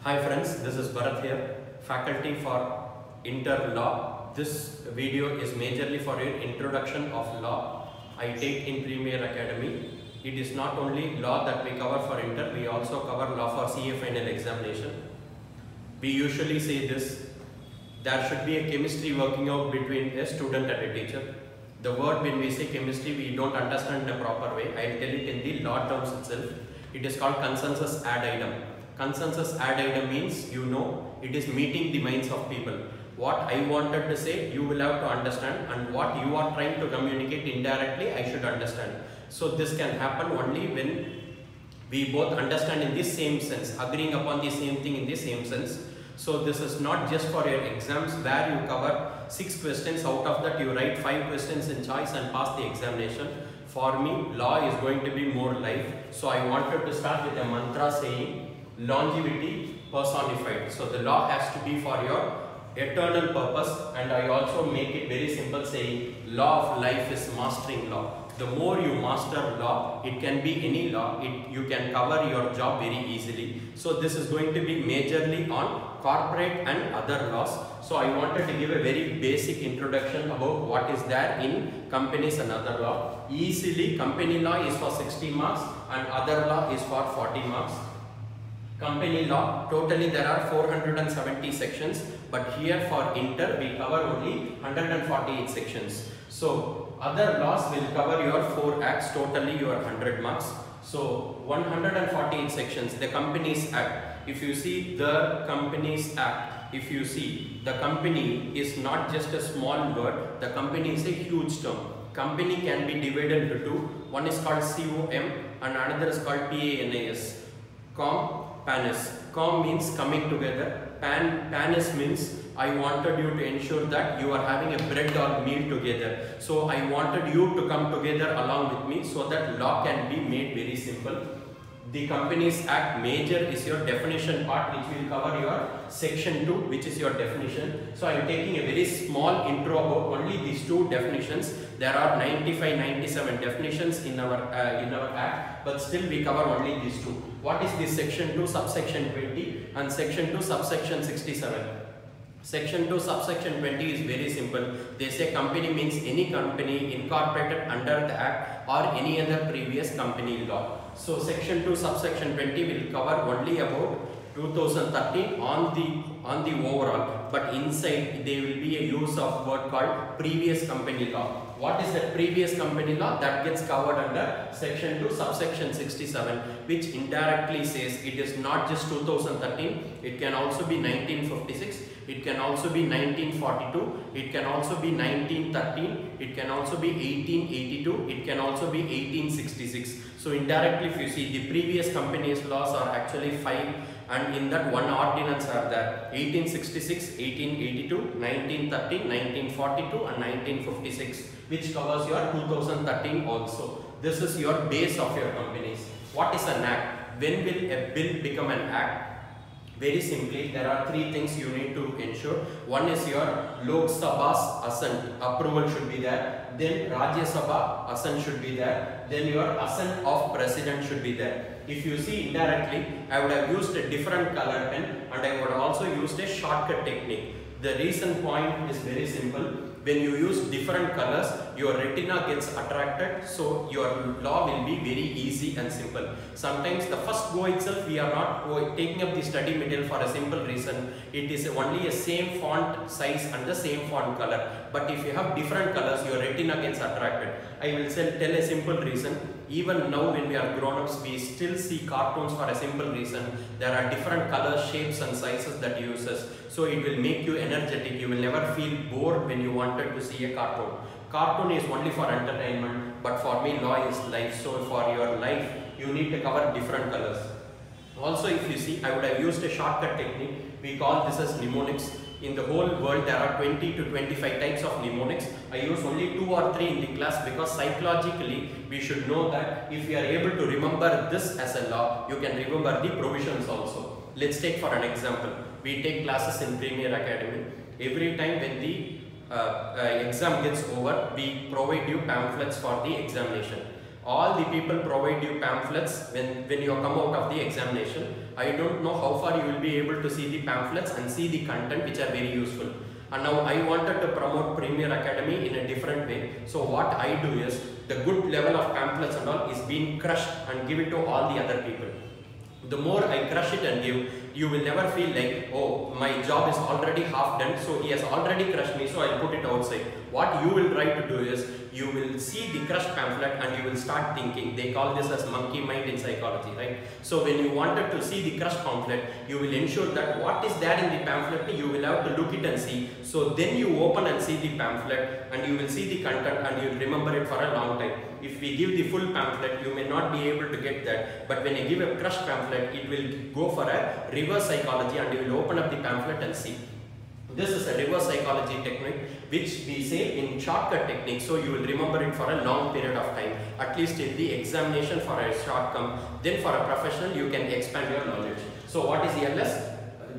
Hi friends, this is Bharath here, faculty for Inter Law. This video is majorly for your introduction of law. I take in Premier Academy. It is not only law that we cover for Inter, we also cover law for CA final examination. We usually say this, there should be a chemistry working out between a student and a teacher. The word when we say chemistry, we don't understand in a proper way. I will tell it in the law terms itself. It is called consensus ad idem. Consensus ad idem means, it is meeting the minds of people. What I wanted to say, you will have to understand, and what you are trying to communicate indirectly, I should understand. So this can happen only when we both understand in the same sense, agreeing upon the same thing in the same sense. So this is not just for your exams where you cover 6 questions, out of that you write 5 questions in choice and pass the examination. For me, law is going to be more life. So I wanted to start with a mantra saying, longevity personified. So the law has to be for your eternal purpose, and I also make it very simple saying law of life is mastering law. The more you master law, it can be any law, you can cover your job very easily. So this is going to be majorly on corporate and other laws. So I wanted to give a very basic introduction about what is there in companies and other law. Easily, company law is for 60 marks and other law is for 40 marks. Company law, totally there are 470 sections, but here for Inter we cover only 148 sections. So other laws will cover your 4 acts, totally your 100 marks. So 148 sections, the Companies Act. If you see the Companies Act, if you see the company is not just a small word, the company is a huge term. Company can be divided into two. One is called COM and another is called PANAS. Panis. Com means coming together. Panis means I wanted you to ensure that you are having a bread or meal together. So I wanted you to come together along with me so that law can be made very simple. The Companies Act major is your definition part, which will cover your section 2, which is your definition. So I am taking a very small intro about only these 2 definitions. There are 95-97 definitions in our act, but still we cover only these 2. What is this section 2 subsection 20 and section 2 subsection 67? Section 2 subsection 20 is very simple. They say company means any company incorporated under the act or any other previous company law. So section 2 subsection 20 will cover only about 2013 on the overall, but inside there will be a use of word called previous company law. What is that previous company law? That gets covered under section 2 subsection 67, which indirectly says it is not just 2013, it can also be 1956, it can also be 1942, it can also be 1913, it can also be 1882, it can also be 1866. So indirectly, if you see, the previous companies laws are actually 5, and in that one ordinance are there: 1866, 1882, 1913, 1942 and 1956, which covers your 2013 also. This is your base of your companies. What is an act? When will a bill become an act? Very simply, there are 3 things you need to ensure. One is your Lok Sabha's assent, approval should be there. Then Rajya Sabha assent should be there. Then your assent of president should be there. If you see indirectly, I would have used a different color pen and I would have also used a shortcut technique. The reason point is very simple. When you use different colors, your retina gets attracted, so your law will be very easy and simple. Sometimes the first go itself, we are not taking up the study material for a simple reason. It is only a same font size and the same font color. But if you have different colors, your retina gets attracted. I will tell a simple reason. Even now when we are grown-ups, we still see cartoons for a simple reason. There are different colors, shapes and sizes that uses. So it will make you energetic. You will never feel bored when you wanted to see a cartoon. Cartoon is only for entertainment, but for me law is life. So for your life, you need to cover different colors. Also, if you see, I would have used a shortcut technique. We call this as mnemonics. In the whole world, there are 20 to 25 types of mnemonics. I use only 2 or 3 in the class because psychologically, we should know that if you are able to remember this as a law, you can remember the provisions also. Let's take for an example. We take classes in Premier Academy. Every time when the exam gets over, we provide you pamphlets for the examination. All the people provide you pamphlets when you come out of the examination. I don't know how far you will be able to see the pamphlets and see the content which are very useful. And now I wanted to promote Premier Academy in a different way. So what I do is, the good level of pamphlets and all is being crushed and give it to all the other people. The more I crush it and give, you will never feel like, oh, my job is already half done, so he has already crushed me, so I'll put it outside. What you will try to do is, you will see the crushed pamphlet and you will start thinking. They call this as monkey mind in psychology, right? So when you wanted to see the crushed pamphlet, you will ensure that what is there in the pamphlet, you will have to look it and see. So then you open and see the pamphlet and you will see the content and you will remember it for a long time. If we give the full pamphlet, you may not be able to get that. But when you give a crushed pamphlet, it will go for a reverse psychology and you will open up the pamphlet and see. This is a reverse psychology technique which we say in shortcut technique, so you will remember it for a long period of time, at least in the examination for a short term. Then for a professional, you can expand your knowledge. So what is LS?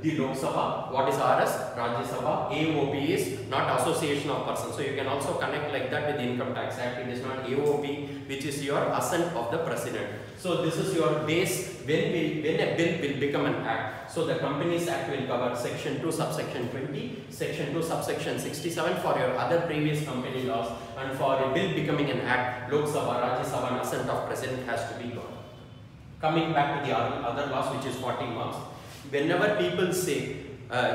The Lok Sabha. What is RS? Rajya Sabha. AOP is not association of persons. So you can also connect like that with the Income Tax Act. It is not AOP, which is your assent of the President. So this is your base when a bill will become an act. So the Companies Act will cover section 2 subsection 20, section 2 subsection 67 for your other previous company laws, and for a bill becoming an act, Lok Sabha, Rajya Sabha and assent of President has to be gone. Coming back to the other laws, which is 40 marks. Whenever people say,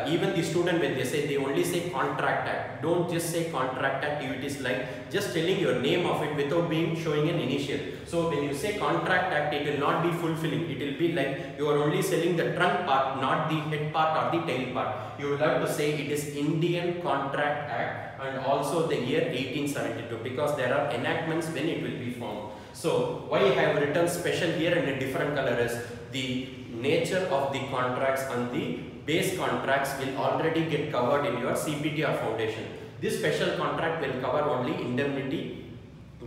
even the student, when they say, they only say Contract Act. Don't just say Contract Act. It is like just telling your name of it without showing an initial. So when you say Contract Act, it will not be fulfilling. It will be like you are only selling the trunk part, not the head part or the tail part. You will have to say it is Indian Contract Act and also the year 1872, because there are enactments when it will be formed. So why I have written special here in a different color is, the nature of the contracts and the base contracts will already get covered in your CPT or foundation. This special contract will cover only indemnity,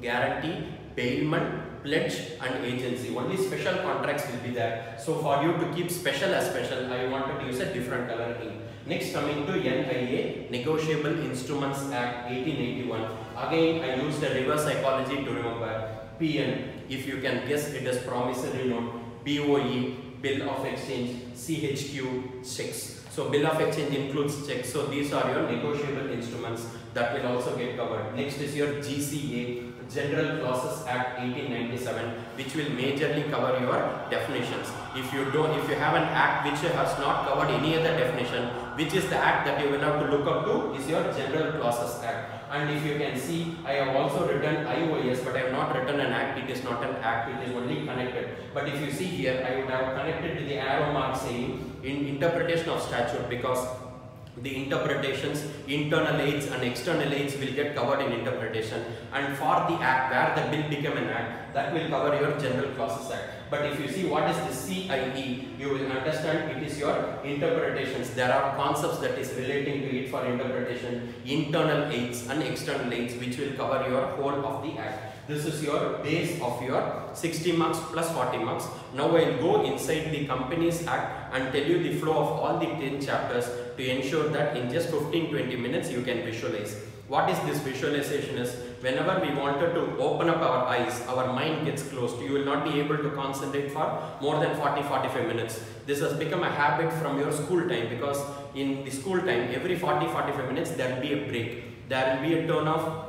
guarantee, bailment, pledge and agency. Only special contracts will be there. So for you to keep special as special, I wanted to use a different color ink. Next, coming to NIA, Negotiable Instruments Act 1881. Again, I used a reverse psychology to remember. PN, if you can guess, it is promissory note. BOE, Bill of Exchange. CHQ, checks. So bill of exchange includes checks. So these are your negotiable instruments that will also get covered. Next is your GCA, General Clauses Act 1897, which will majorly cover your definitions. If you have an act which has not covered any other definition, which is the act that you will have to look up to, is your General Clauses Act. And if you can see, I have also written IOS, but I have not written an act. It is not an act, it is only connected. But if you see here, I would have connected to the arrow mark saying in interpretation of statute, because the interpretations, internal aids and external aids will get covered in interpretation, and for the act where the bill became an act, that will cover your General Clauses Act. But if you see what is the CIE, you will understand it is your interpretations. There are concepts that is relating to it for interpretation, internal aids and external aids, which will cover your whole of the act. This is your base of your 60 marks plus 40 marks. Now I will go inside the Companies Act and tell you the flow of all the 10 chapters to ensure that in just 15-20 minutes you can visualize. What is this visualization is, whenever we wanted to open up our eyes, our mind gets closed. You will not be able to concentrate for more than 40-45 minutes. This has become a habit from your school time, because in the school time, every 40-45 minutes there will be a break. There will be a turn off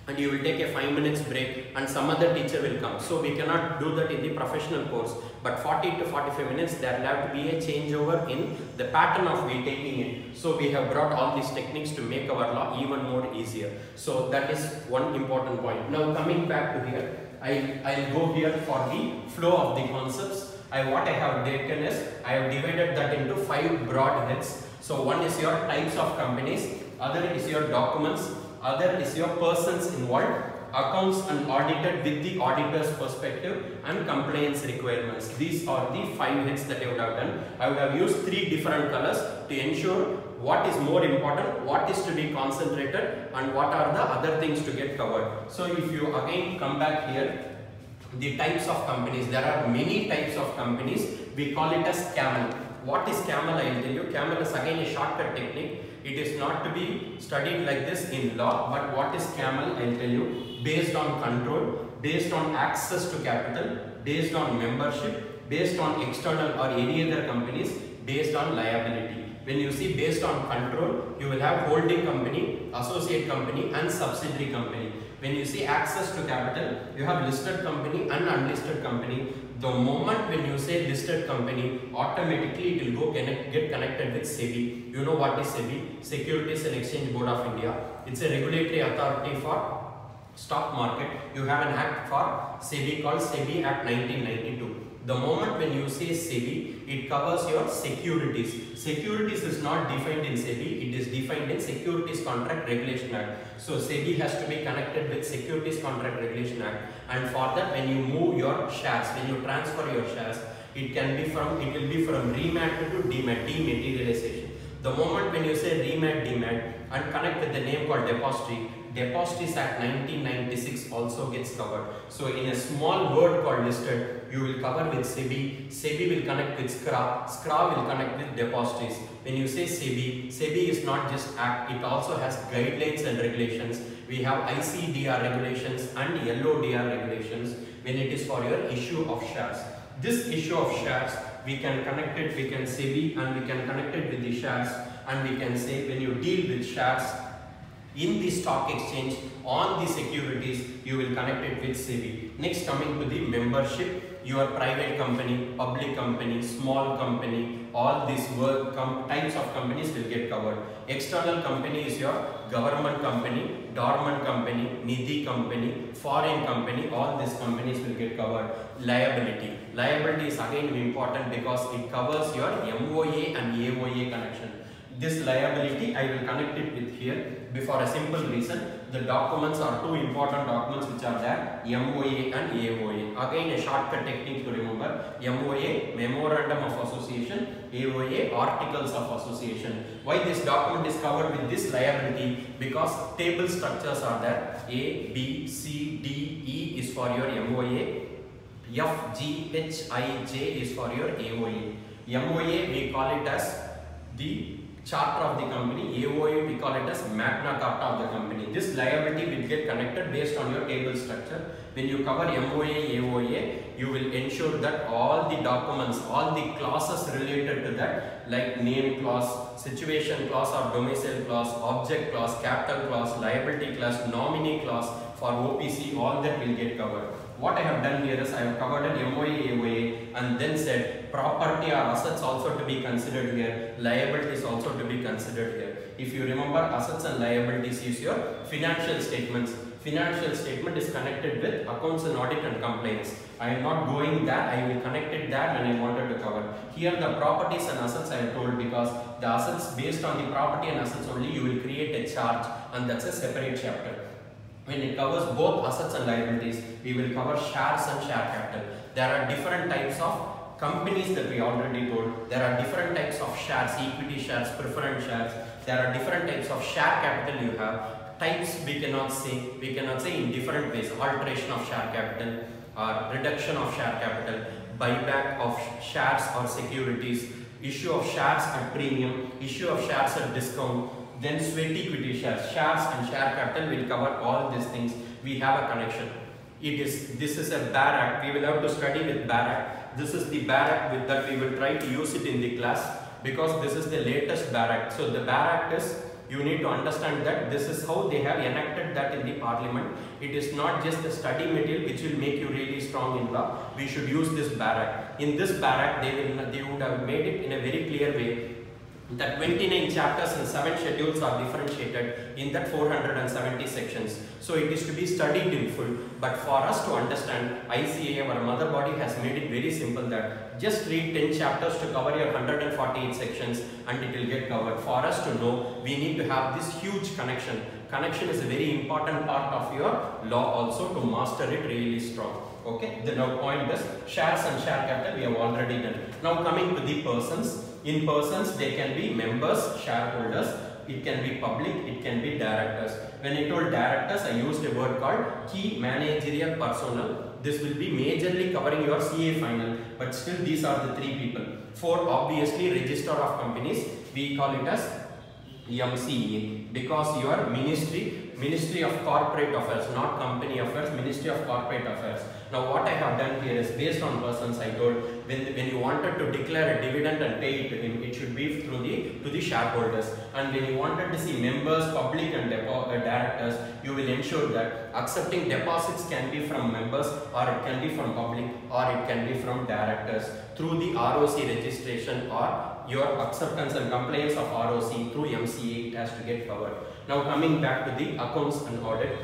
and you will take a 5 minutes break and some other teacher will come. So we cannot do that in the professional course, but 40 to 45 minutes there will have to be a changeover in the pattern of we taking it. So we have brought all these techniques to make our law even more easier. So that is one important point. Now coming back to here, I'll go here for the flow of the concepts. What I have taken is, I have divided that into 5 broad heads. So one is your types of companies, other is your documents, other is your persons involved, accounts and audited with the auditor's perspective, and compliance requirements. These are the 5 heads that I would have done. I would have used 3 different colors to ensure what is more important, what is to be concentrated, and what are the other things to get covered. So if you again come back here, the types of companies, there are many types of companies. We call it as camel. What is camel? I will tell you. Camel is again a shortcut technique. It is not to be studied like this in law, but what is camel? I will tell you. Based on control, based on access to capital, based on membership, Based on external or any other companies, based on liability. When you see based on control, you will have holding company, associate company and subsidiary company. When you see access to capital, you have listed company and unlisted company. The moment when you say listed company, automatically it will go get connected with SEBI. You know what is SEBI? Securities and Exchange Board of India. It's a regulatory authority for stock market. You have an act for SEBI called SEBI Act 1992. The moment when you say SEBI, it covers your securities. Securities is not defined in SEBI, it is defined in Securities Contract Regulation Act. So SEBI has to be connected with Securities Contract Regulation Act, and for that when you move your shares, when you transfer your shares, it will be from remat to demat, dematerialization. The moment when you say remat, demat and connect with the name called depository, Depositories Act 1996 also gets covered. So in a small word called listed, you will cover with SEBI, SEBI will connect with SCRA, SCRA will connect with depositories. When you say SEBI, SEBI is not just act, it also has guidelines and regulations. We have ICDR regulations and LODR regulations when it is for your issue of shares. This issue of shares, we can connect it, we can SEBI and we can connect it with the shares, and we can say when you deal with shares in the stock exchange on the securities, you will connect it with SEBI. Next, coming to the membership, your private company, public company, small company, all these types of companies will get covered. External company is your government company, dormant company, nidhi company, foreign company, all these companies will get covered. Liability. Liability is again important because it covers your MOA and AOA connection. This liability I will connect it with here for a simple reason. The documents are two important documents which are there, MOA and AOA. Again a shortcut technique to remember. MOA, Memorandum of Association, AOA, Articles of Association. Why this document is covered with this liability? Because table structures are there. A, B, C, D, E is for your MOA. F, G, H, I, J is for your AOA. MOA we call it as the charter of the company, AOA we call it as Magna Carta of the company. This liability will get connected based on your table structure. When you cover MOA, AOA, you will ensure that all the documents, all the clauses related to that, like name clause, situation clause or domicile clause, object clause, capital clause, liability clause, nominee clause for OPC, all that will get covered. What I have done here is I have covered an MOA, AOA and then said property or assets also to be considered here, liabilities also to be considered here. If you remember, assets and liabilities is your financial statements. Financial statement is connected with accounts and audit and compliance. I am not going there, I will connect it there when I wanted to cover. Here the properties and assets I have told because the assets, based on the property and assets only, you will create a charge and that's a separate chapter. When it covers both assets and liabilities, we will cover shares and share capital. There are different types of companies that we already told. There are different types of shares, equity shares, preference shares. There are different types of share capital you have. Types we cannot say in different ways. Alteration of share capital or reduction of share capital, buyback of shares or securities, issue of shares at premium, issue of shares at discount, then sweat equity shares, and share capital will cover all these things. We have a connection. This is a Bear Act. We will have to study with Bear Act. This is the Bear Act, with that we will try to use it in the class because this is the latest Bear Act. So the Bear Act is, you need to understand that this is how they have enacted that in the parliament. It is not just the study material which will make you really strong in law. We should use this Bear Act. In this Bear Act, they would have made it in a very clear way. The 29 chapters and 7 schedules are differentiated in that 470 sections. So it is to be studied in full. But for us to understand, ICAI, our mother body, has made it very simple that just read 10 chapters to cover your 148 sections and it will get covered. For us to know, we need to have this huge connection. Connection is a very important part of your law also to master it really strong. Okay, the now point is shares and share capital we have already done. Now coming to the persons. In persons, they can be members, shareholders, it can be public, it can be directors. When I told directors, I used a word called key managerial personnel. This will be majorly covering your CA final, but still these are the 3 people. 4, obviously register of companies, we call it as MCA because your ministry Ministry of Corporate Affairs, not Company Affairs, Ministry of Corporate Affairs. Now what I have done here is based on persons. I told when you wanted to declare a dividend and pay it to him, it should be to the shareholders. And when you wanted to see members, public and directors, you will ensure that accepting deposits can be from members, or it can be from public, or it can be from directors through the ROC registration, or your acceptance and compliance of ROC through MCA. It has to get covered. Now coming back to the accounts and audit.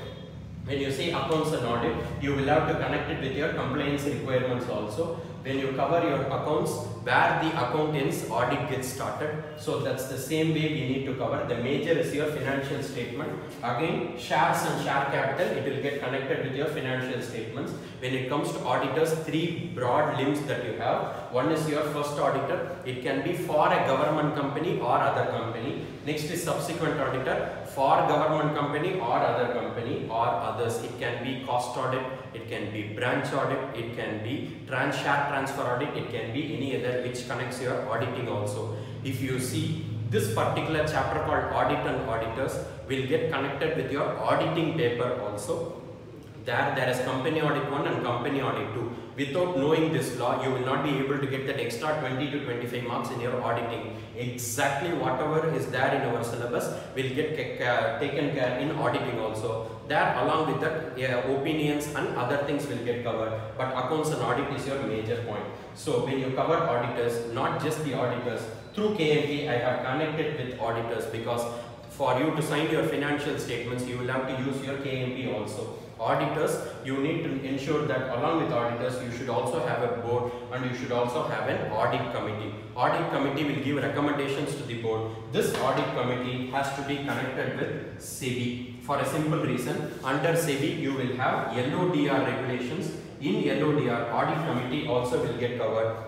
When you say accounts and audit, you will have to connect it with your compliance requirements also. When you cover your accounts, where the account ends, audit gets started. So that's the same way we need to cover. The major is your financial statement. Again, shares and share capital, it will get connected with your financial statements. When it comes to auditors, three broad limbs that you have. One is your first auditor. It can be for a government company or other company. Next is subsequent auditor for government company or other company or others. It can be cost audit, it can be branch audit, it can be share transfer audit, it can be any other which connects your auditing also. If you see this particular chapter called audit and auditors will get connected with your auditing paper also. There is company audit 1 and company audit 2. Without knowing this law, you will not be able to get that extra 20 to 25 marks in your auditing. Exactly whatever is there in our syllabus will get taken care in auditing also. There along with that opinions and other things will get covered. But accounts and audit is your major point. So when you cover auditors, not just the auditors, through KMP I have connected with auditors, because for you to sign your financial statements, you will have to use your KMP also. Auditors, you need to ensure that along with auditors, you should also have a board and you should also have an audit committee. Audit committee will give recommendations to the board. This audit committee has to be connected with SEBI for a simple reason. Under SEBI, you will have LODR regulations. In LODR, audit committee also will get covered.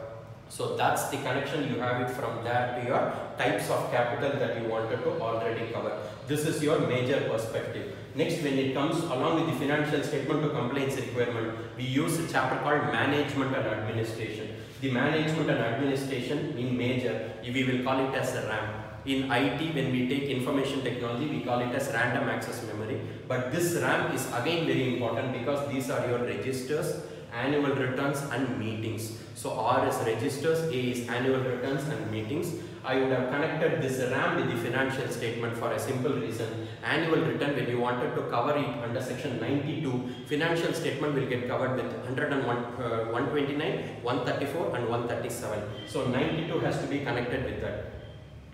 So that's the connection. You have it from there to your types of capital that you wanted to already cover. This is your major perspective. Next, when it comes along with the financial statement to compliance requirement, we use a chapter called management and administration. The management and administration in major, we will call it as a RAM. In IT, when we take information technology, we call it as random access memory. But this RAM is again very important because these are your registers, annual returns and meetings. So R is registers, A is annual returns and meetings. I would have connected this RAM with the financial statement for a simple reason. Annual return, when you wanted to cover it under section 92, financial statement will get covered with 101, 129, 134 and 137. So 92 has to be connected with that.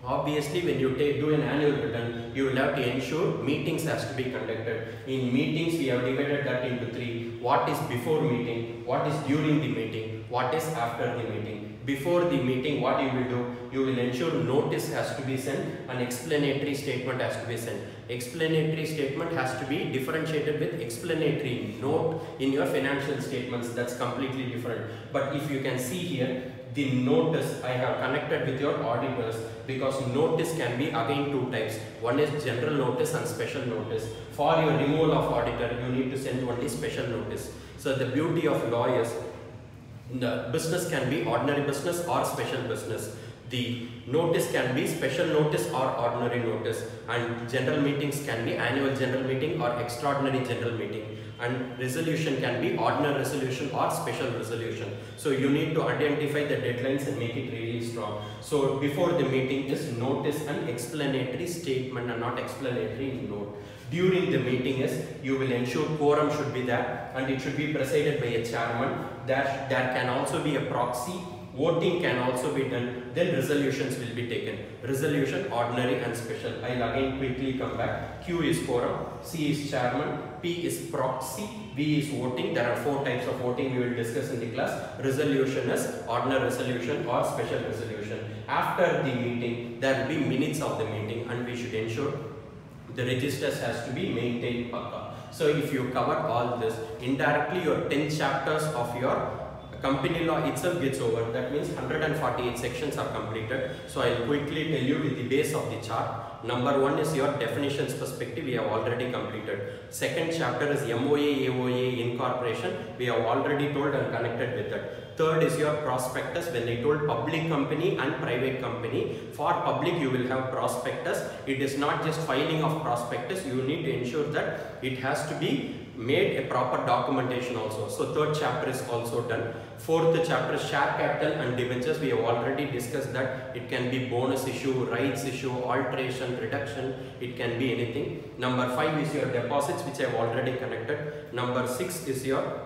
Obviously, when you do an annual return, you will have to ensure meetings has to be conducted. In meetings, we have divided that into three. What is before meeting, what is during the meeting, what is after the meeting. Before the meeting, what you will do, you will ensure notice has to be sent and explanatory statement has to be sent. Explanatory statement has to be differentiated with explanatory note in your financial statements. That's completely different. But if you can see here, the notice I have connected with your auditors, because notice can be again two types. One is general notice and special notice. For your removal of auditor, you need to send only special notice. So the beauty of law is the business can be ordinary business or special business. The notice can be special notice or ordinary notice, and general meetings can be annual general meeting or extraordinary general meeting, and resolution can be ordinary resolution or special resolution. So you need to identify the deadlines and make it really strong. So before the meeting is notice and explanatory statement and not explanatory note. During the meeting is, you will ensure quorum should be there and it should be presided by a chairman. There can also be a proxy. Voting can also be done, then resolutions will be taken. Resolution, ordinary and special. I will again quickly come back. Q is quorum, C is chairman, P is proxy, V is voting. There are 4 types of voting we will discuss in the class. Resolution is ordinary resolution or special resolution. After the meeting, there will be minutes of the meeting and we should ensure the registers has to be maintained. So if you cover all this, indirectly your 10 chapters of your company law itself gets over. That means 148 sections are completed. So I'll quickly tell you with the base of the chart. Number 1 is your definitions perspective, we have already completed. Second chapter is MOA, AOA, incorporation, we have already told and connected with that. Third is your prospectus, when I told public company and private company. For public you will have prospectus. It is not just filing of prospectus, you need to ensure that it has to be made a proper documentation also. So third chapter is also done. Fourth chapter is share capital and debentures. We have already discussed that it can be bonus issue, rights issue, alteration, reduction, it can be anything. Number 5 is your deposits, which I have already connected. Number 6 is your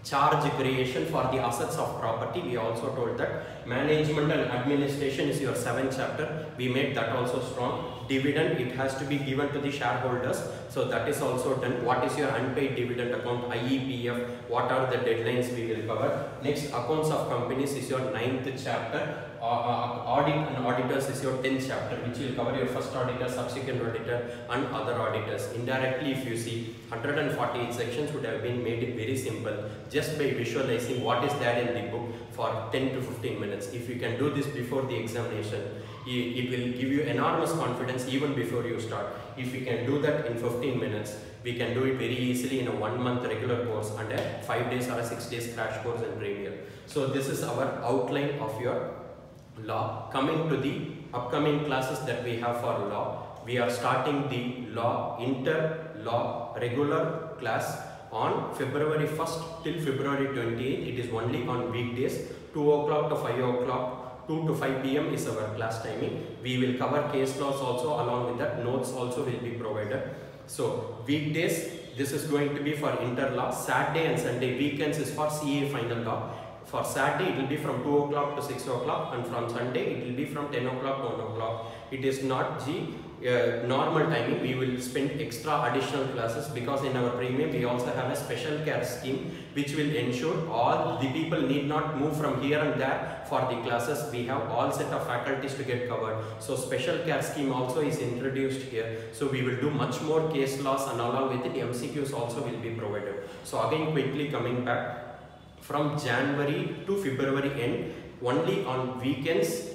charge creation for the assets of property. We also told that. Management and administration is your 7th chapter. We made that also strong. Dividend, it has to be given to the shareholders. So that is also done. What is your unpaid dividend account, IEPF, what are the deadlines we will cover. Next, accounts of companies is your 9th chapter. Audit and auditors is your 10th chapter, which will cover your first auditor, subsequent auditor and other auditors. Indirectly, if you see, 148 sections would have been made very simple just by visualizing what is there in the book for 10 to 15 minutes. If you can do this before the examination, it will give you enormous confidence even before you start. If you can do that in 15 minutes, we can do it very easily in a 1 month regular course and a 5 days or a 6 days crash course in Premier. So this is our outline of your law. Coming to the upcoming classes that we have for law, we are starting the law inter-law regular class on February 1st till February 28th. It is only on weekdays, 2 o'clock to 5 o'clock, 2 to 5 p.m. is our class timing. We will cover case laws also, along with that notes also will be provided. So weekdays, this is going to be for inter-law. Saturday and Sunday, weekends is for CA final law. For Saturday, it will be from 2 o'clock to 6 o'clock, and from Sunday, it will be from 10 o'clock to 1 o'clock. It is not the normal timing. We will spend extra additional classes because in our premium, we also have a special care scheme which will ensure all the people need not move from here and there for the classes. We have all set of faculties to get covered. So special care scheme also is introduced here. So we will do much more case laws, and along with it, MCQs also will be provided. So again, quickly coming back, from January to February end, only on weekends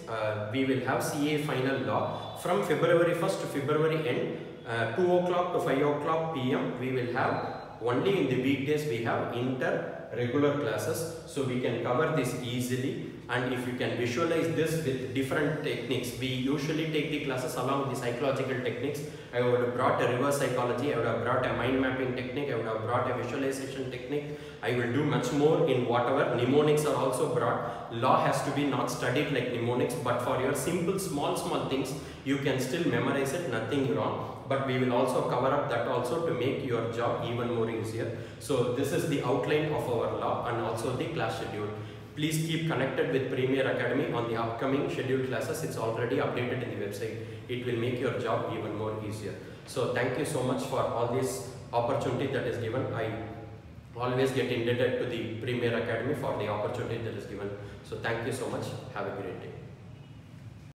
we will have CA final law. From February 1st to February end, 2 o'clock to 5 o'clock p.m. we will have. Only in the weekdays we have inter regular classes, so we can cover this easily. And if you can visualize this with different techniques, we usually take the classes along with the psychological techniques. I would have brought a reverse psychology, I would have brought a mind mapping technique, I would have brought a visualization technique. I will do much more in whatever. Mnemonics are also brought. Law has to be not studied like mnemonics, but for your simple small things, you can still memorize it, nothing wrong. But we will also cover up that also to make your job even more easier. So this is the outline of our law and also the class schedule. Please keep connected with Premier Academy on the upcoming scheduled classes. It's already updated in the website. It will make your job even more easier. So thank you so much for all this opportunity that is given. I always get indebted to the Premier Academy for the opportunity that is given. So thank you so much. Have a great day.